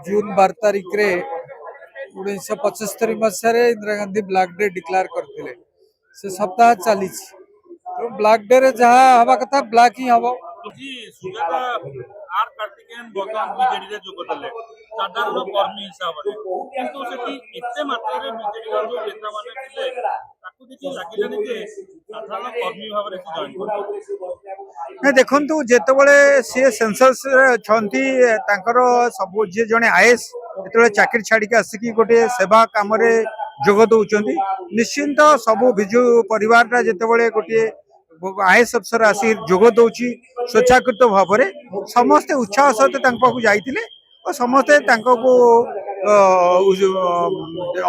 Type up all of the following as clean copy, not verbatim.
जून 12 तारिख रे 1975 मसीह Indira Gandhi black day declare करते से सप्ताह चली तो ब्लैक डे रे जहाँ हवा कथा ब्लैक ही हम सुजाता आर कार्तिकेयन बर्तमान बीजेडी रे जोग देले साधारण कर्मी हिसाब रे किंतु सेठी एते मात्रा रे बीजेडी रो जो नेता माने थिले ताकू देखि लागिलानी जे साधारण कर्मी भाव रे जॉइन ना देखंतु जेतेबेले से सेंसस रे छंती तांकर सब जे जने आईएस जेतेबेले चाकरी छाड़ी के आसिकी गोटे सेवा काम रे जोग दउचंती निश्चिंत सब बिजु परिवार रा जेतेबेले गोटे आईएस अफसर आसी जोग दउची स्वेच्छाकृत भाव में समस्ते उत्साह सहित जाइए और समस्ते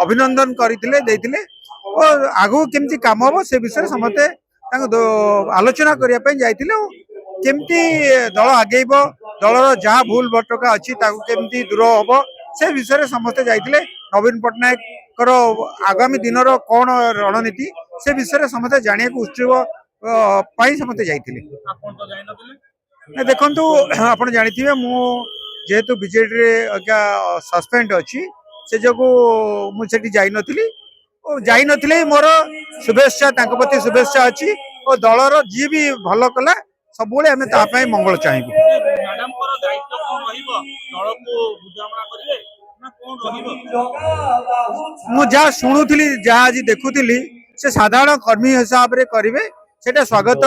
अभिनंदन करते और आगू केमती काम हम से विषय समस्ते आलोचना करने जाइए केमती दल आगेब दलर जहाँ भूल भटका अच्छी केमती दूर हम से विषय समस्ते जाइए नवीन पट्टनायक आगामी दिन कौन रणनीति से विषय समस्ते जाना उत्सुक समस्ते जाइए देखु आप जानी मुझे बीजेडी अज्ञा सस्पेंड अच्छी से जो मुझे जाई नी मोर शुभेच्छा प्रति शुभेच्छा अच्छी और दलर जी भी भल कला सब आम मंगल चाहिए मुझे शुणुली जहाँ आज देखुली से साधारण कर्मी हिसाब से करेंगे सेटा स्वागत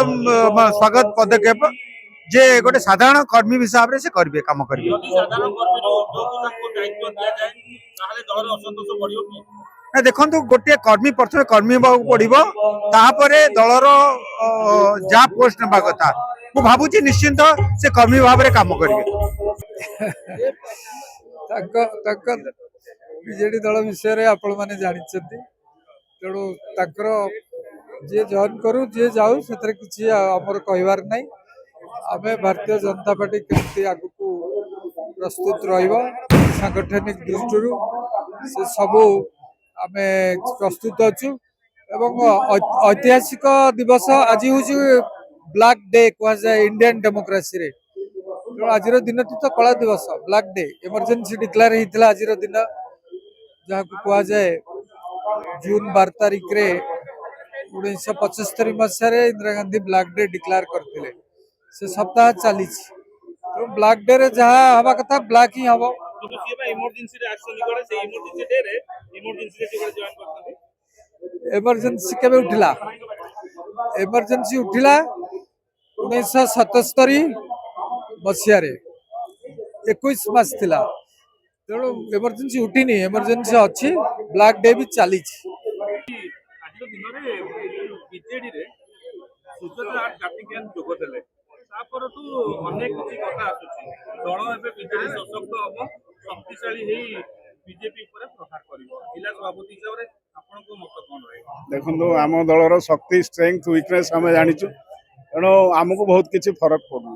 पदक्षेप जे गोटे साधारण कर्मी हिसाब से करेंगे काम करेंगे देखो गोटे कर्मी प्रथम कर्मी पड़ो तापर दलर जहाँ पोस्ट ना कथा मु भावुची निश्चिंत से कर्मी भाव में काम करेंगे बीजेडी दल विषय आपण मैंने जानी तेणु जी जॉइन करू जी जाऊ से किसी आमर कहबार ना आम भारतीय जनता पार्टी केमती आग को प्रस्तुत रंगठनिक दृष्टि से सबू आम प्रस्तुत अच्छु ऐतिहासिक दिवस आज हूँ ब्लैक डे कहुए इंडियन डेमोक्रेसी तेणु आज दिन तो कला दिवस ब्लैक डे इमरजेंसी डिक्लेयर होता आज दिन जहाँ कहुए जून 12 तारिख रे 1975 मसीह Indira Gandhi black day declare करते से सप्ताह चली तो ब्लैक डे रे जहाँ हवा कथा ब्लैक ही हम इमरजेंसी केबे उठिला इमरजेंसी उठिला 1977 मसीह 21 मास थिला तेणु इमरजेंसी उठिनी इमरजेंसी अच्छी ब्लैक डे भी चली बीजेडी रे सुजाता कार्तिकेयन जोग देले तापरठू अनेक किछि कथा आछुछि दल एबे बीजेडी सशक्त हम शक्तिशाली हेई बीजेपी ऊपर प्रहार करिवो जिला सभापति हिसाब रे आपनको मत कोन रहइबो देखंतु आम दलर शक्ति स्ट्रेंथ वीकनेस आम जानिछु तेणु आमको बहुत किसी फरक पड़ना